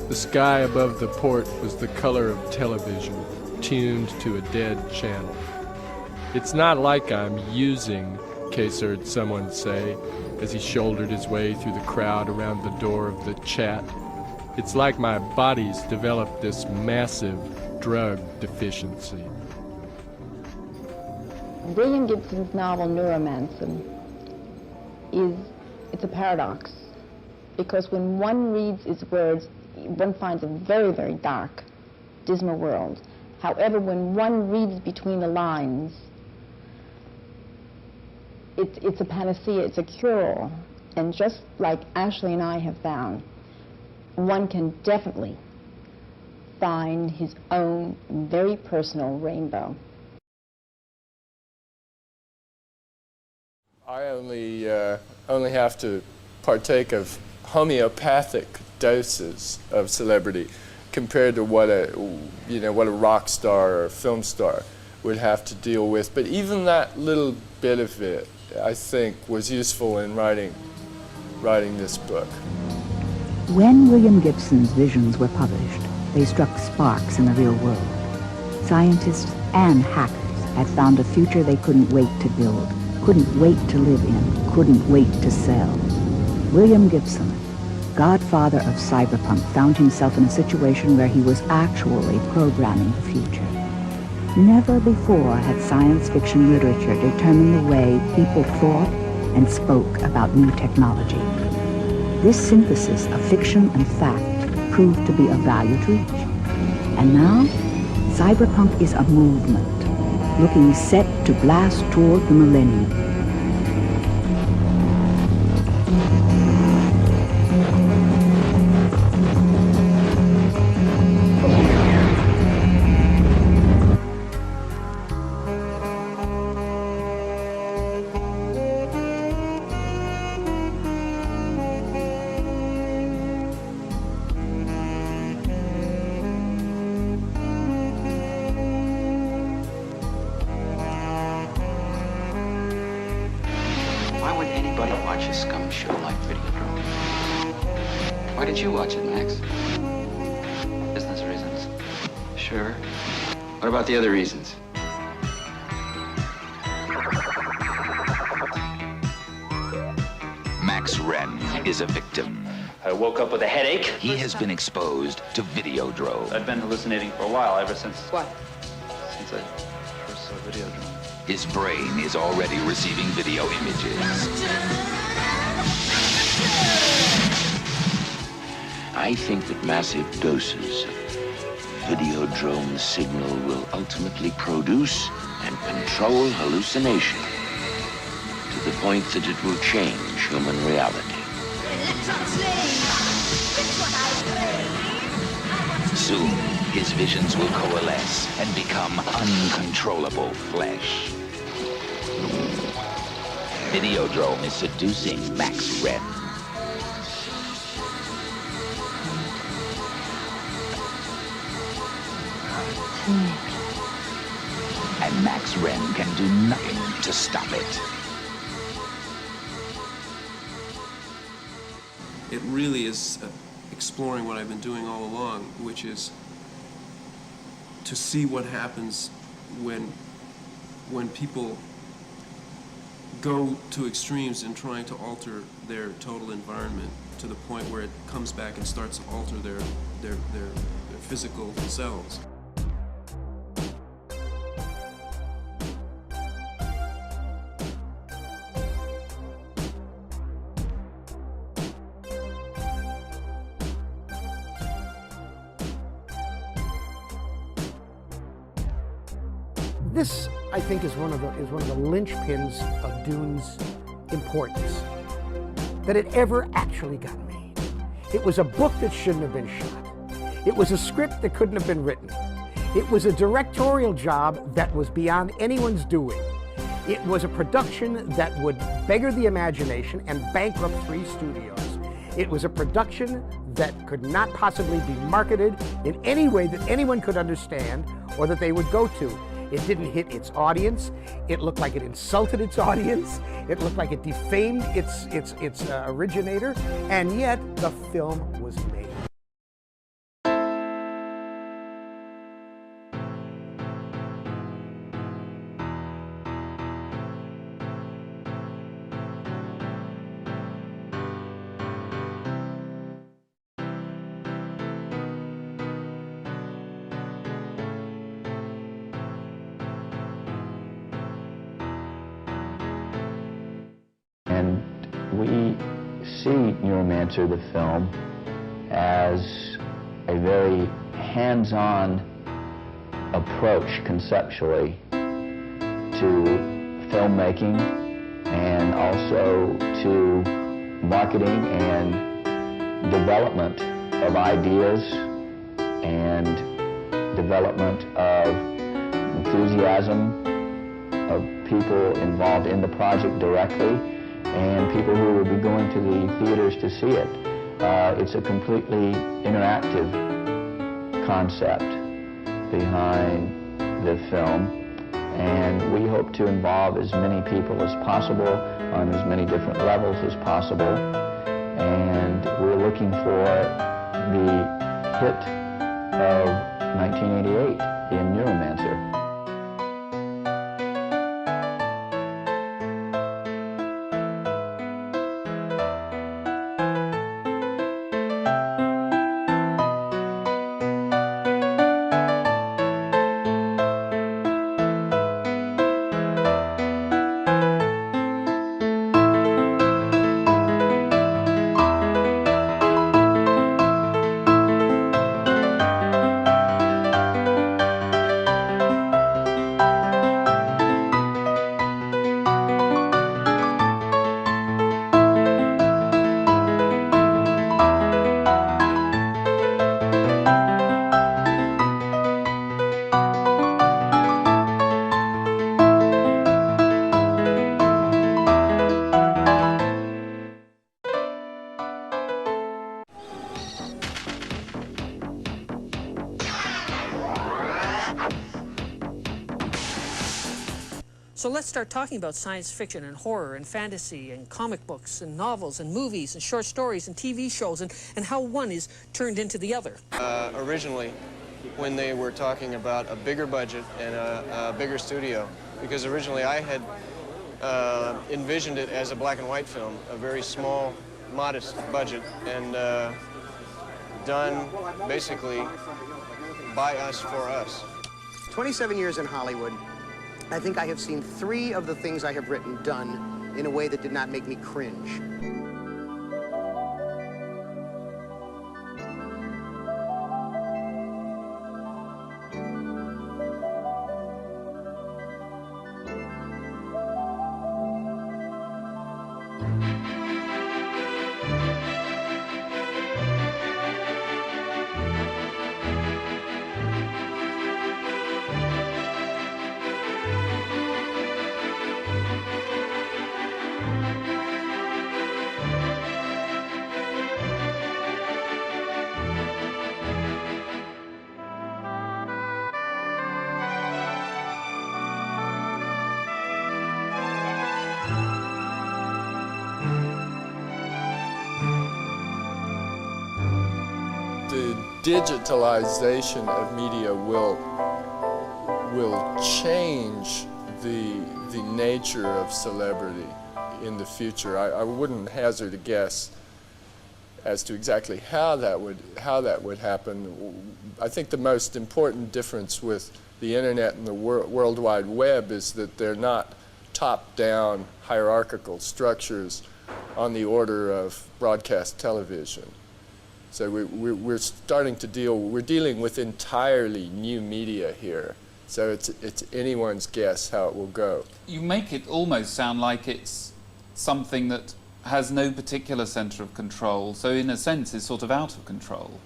The sky above the port was the color of television, tuned to a dead channel. It's not like I'm using, Case heard someone say as he shouldered his way through the crowd around the door of the chat. It's like my body's developed this massive drug deficiency. William Gibson's novel Neuromancer it's a paradox, because when one reads its words, one finds a very, very dark, dismal world. However, when one reads between the lines, it's a panacea, it's a cure-all. And just like Ashley and I have found, one can definitely find his own very personal rainbow. I only have to partake of homeopathic doses of celebrity compared to what a rock star or a film star would have to deal with. But even that little bit of it, I think, was useful in writing this book. When William Gibson's visions were published, they struck sparks in the real world. Scientists and hackers had found a future they couldn't wait to build, couldn't wait to live in, couldn't wait to sell. William Gibson, godfather of cyberpunk, found himself in a situation where he was actually programming the future. Never before had science fiction literature determined the way people thought and spoke about new technology. This synthesis of fiction and fact proved to be of value to each. And now, cyberpunk is a movement, looking set to blast toward the millennium. Why would anybody watch a scum show like Videodrome? Why did you watch it, Max? Business reasons. Sure. What about the other reasons? Max Wren is a victim. I woke up with a headache. He has been exposed to Videodrome. I've been hallucinating for a while, ever since... What? Since I first saw Videodrome. His brain is already receiving video images. I think that massive doses of Videodrome signal will ultimately produce and control hallucination to the point that it will change human reality. Soon, his visions will coalesce and become uncontrollable flesh. Videodrome is seducing Max Wren. And Max Wren can do nothing to stop it. It really is exploring what I've been doing all along, which is to see what happens when people go to extremes in trying to alter their total environment to the point where it comes back and starts to alter their physical selves. This, I think, is one of the linchpins of Dune's importance, that it ever actually got made. It was a book that shouldn't have been shot. It was a script that couldn't have been written. It was a directorial job that was beyond anyone's doing. It was a production that would beggar the imagination and bankrupt 3 studios. It was a production that could not possibly be marketed in any way that anyone could understand or that they would go to. It didn't hit its audience. It looked like it insulted its audience. It looked like it defamed its originator, and yet the film was made. And we see Neuromancer, the film, as a very hands-on approach conceptually to filmmaking and also to marketing and development of ideas and development of enthusiasm of people involved in the project directly and people who will be going to the theaters to see it. It's a completely interactive concept behind the film, and we hope to involve as many people as possible on as many different levels as possible, and we're looking for the hit of 1988 in Neuromancer. So let's start talking about science fiction and horror and fantasy and comic books and novels and movies and short stories and TV shows and how one is turned into the other. Originally, when they were talking about a bigger budget and a bigger studio, because originally I had envisioned it as a black and white film, a very small, modest budget, and done basically by us, for us. 27 years in Hollywood, I think I have seen 3 of the things I have written done in a way that did not make me cringe. The digitalization of media will change the nature of celebrity in the future. I wouldn't hazard a guess as to exactly how that would happen. I think the most important difference with the internet and the World Wide Web is that they're not top-down hierarchical structures on the order of broadcast television. So we're starting to we're dealing with entirely new media here. So it's anyone's guess how it will go. You make it almost sound like it's something that has no particular centre of control, so in a sense is sort of out of control.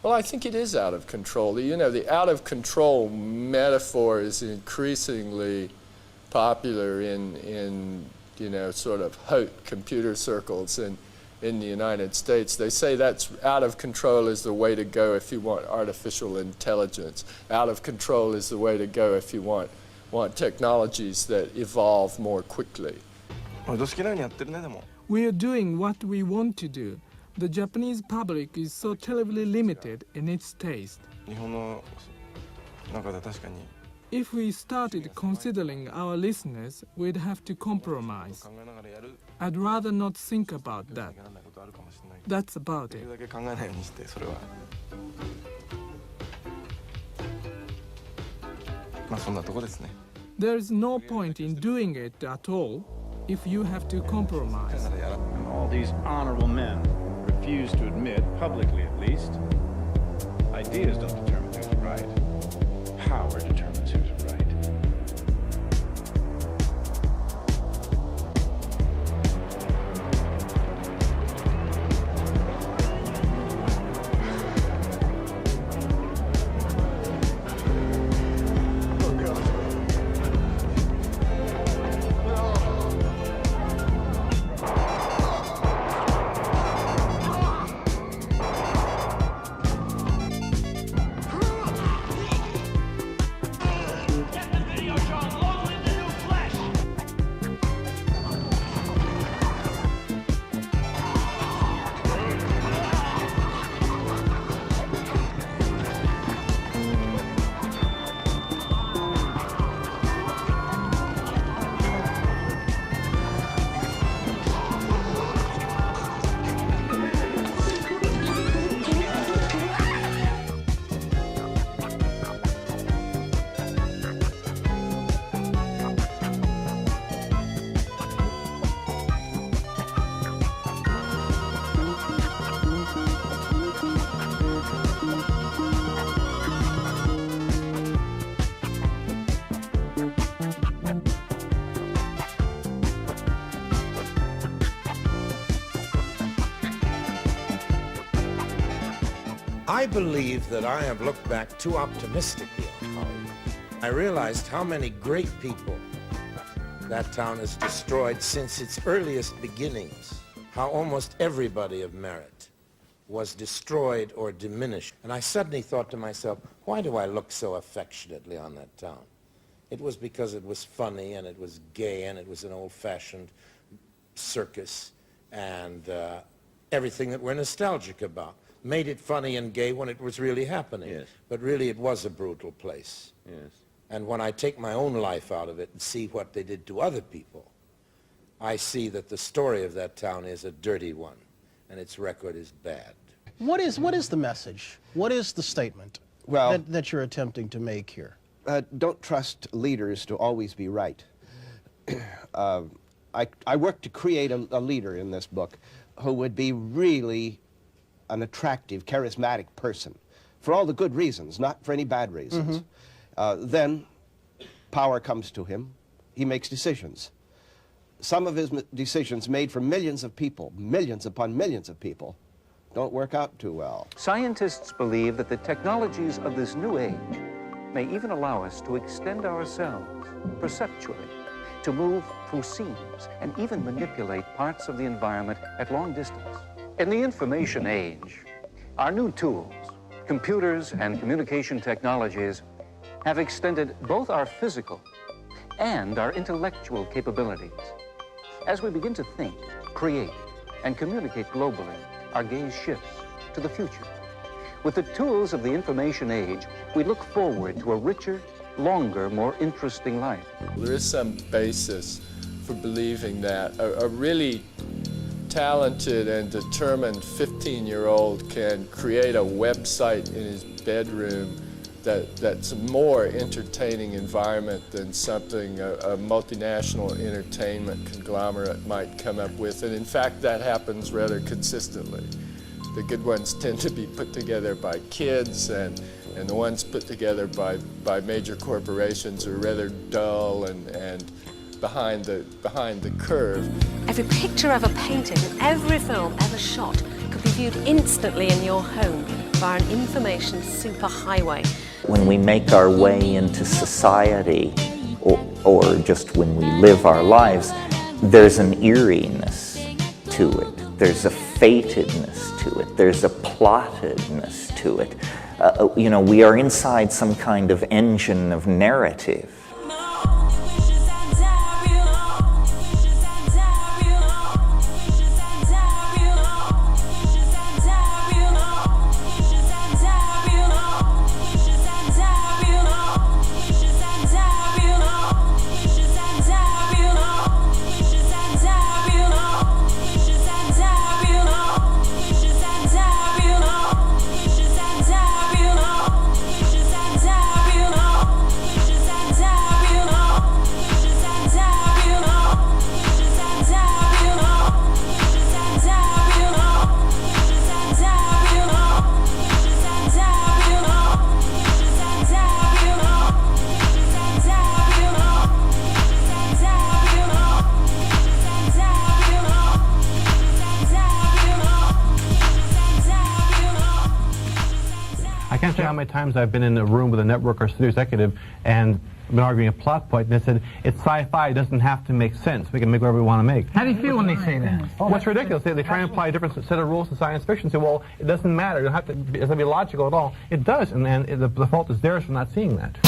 Well, I think it is out of control. You know, the out of control metaphor is increasingly popular in you know, sort of haute computer circles in the United States. They say that's out of control is the way to go if you want artificial intelligence. Out of control is the way to go if you want technologies that evolve more quickly. We are doing what we want to do. The Japanese public is so terribly limited in its taste. If we started considering our listeners, we'd have to compromise. I'd rather not think about that. That's about it. There is no point in doing it at all if you have to compromise. All these honorable men refuse to admit, publicly at least, ideas don't determine who's right. Power determines who's right. I believe that I have looked back too optimistically on Hollywood. I realized how many great people that town has destroyed since its earliest beginnings, how almost everybody of merit was destroyed or diminished. And I suddenly thought to myself, why do I look so affectionately on that town? It was because it was funny and it was gay and it was an old-fashioned circus and everything that we're nostalgic about. Made it funny and gay when it was really happening. Yes. But really it was a brutal place. Yes. And when I take my own life out of it and see what they did to other people, I see that the story of that town is a dirty one and its record is bad. What is the message? What is the statement that you're attempting to make here? Don't trust leaders to always be right. I worked to create a leader in this book who would be really an attractive, charismatic person for all the good reasons, not for any bad reasons. Then power comes to him. He makes decisions. Some of his decisions made for millions of people, millions upon millions of people, don't work out too well. Scientists believe that the technologies of this new age may even allow us to extend ourselves perceptually, to move through seams and even manipulate parts of the environment at long distance. In the information age, our new tools, computers and communication technologies, have extended both our physical and our intellectual capabilities. As we begin to think, create, and communicate globally, our gaze shifts to the future. With the tools of the information age, we look forward to a richer, longer, more interesting life. There is some basis for believing that a really talented and determined 15-year-old can create a website in his bedroom that's a more entertaining environment than something a multinational entertainment conglomerate might come up with. And in fact, that happens rather consistently. The good ones tend to be put together by kids, and the ones put together by major corporations are rather dull and behind the curve. Every picture ever painted and every film ever shot could be viewed instantly in your home via an information superhighway. When we make our way into society, or just when we live our lives, there's an eeriness to it. There's a fatedness to it. There's a plottedness to it. You know, we are inside some kind of engine of narrative. I can't tell you how many times I've been in a room with a network or studio executive and been arguing a plot point, and they said, it's sci-fi, it doesn't have to make sense. We can make whatever we want to make. How do you feel when they say that? Well, it's ridiculous. They try and apply a different set of rules to science fiction and say, well, it doesn't matter. It doesn't have to be logical at all. It does, and the fault is theirs for not seeing that.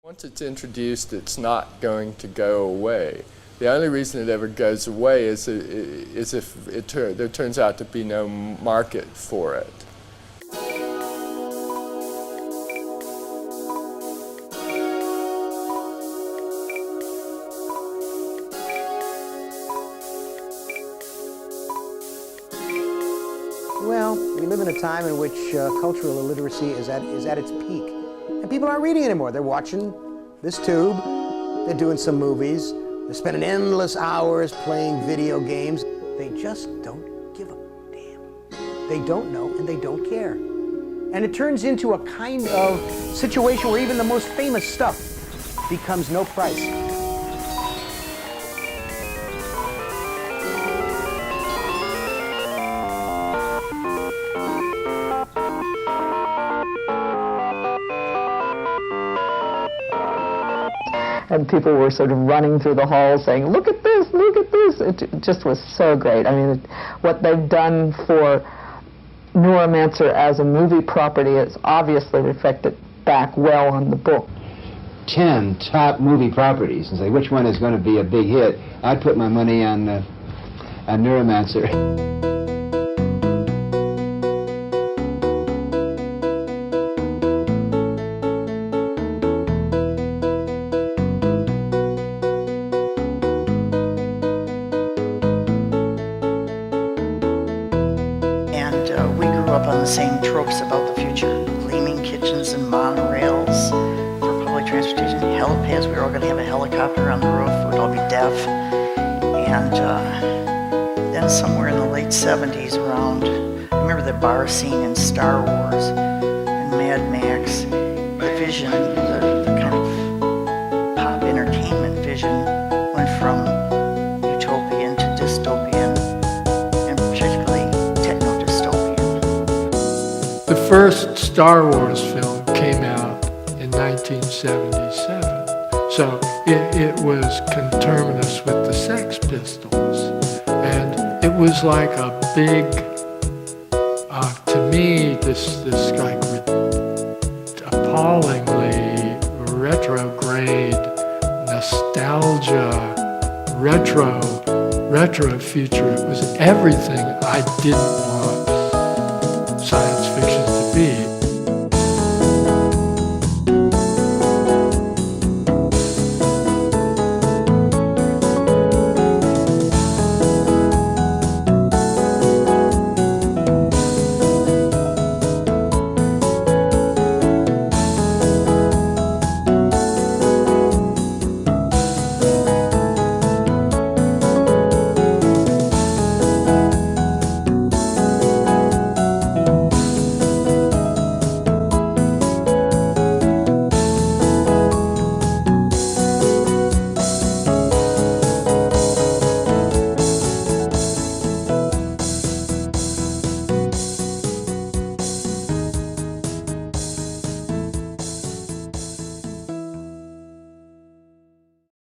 Once it's introduced, it's not going to go away. The only reason it ever goes away is if there turns out to be no market for it. Well, we live in a time in which cultural illiteracy is at its peak. And people aren't reading anymore. They're watching this tube, they're doing some movies, they're spending endless hours playing video games. They just don't give a damn. They don't know and they don't care. And it turns into a kind of situation where even the most famous stuff becomes no price. And people were sort of running through the halls saying, look at this, look at this. It just was so great. I mean, what they've done for Neuromancer as a movie property is obviously reflected back well on the book. 10 top movie properties and say which one is going to be a big hit. I'd put my money on Neuromancer. We grew up on the same tropes about the future. Gleaming kitchens and monorails for public transportation, helipads. We were all going to have a helicopter on the roof. We'd all be deaf. And then somewhere in the late 70s around, I remember the bar scene in Star Wars and Mad Max. The vision, the kind of pop entertainment vision went from utopian to dystopian. The first Star Wars film came out in 1977, so it was conterminous with the Sex Pistols, and it was like a big, to me, this like appallingly retrograde nostalgia, retro future. It was everything I didn't want.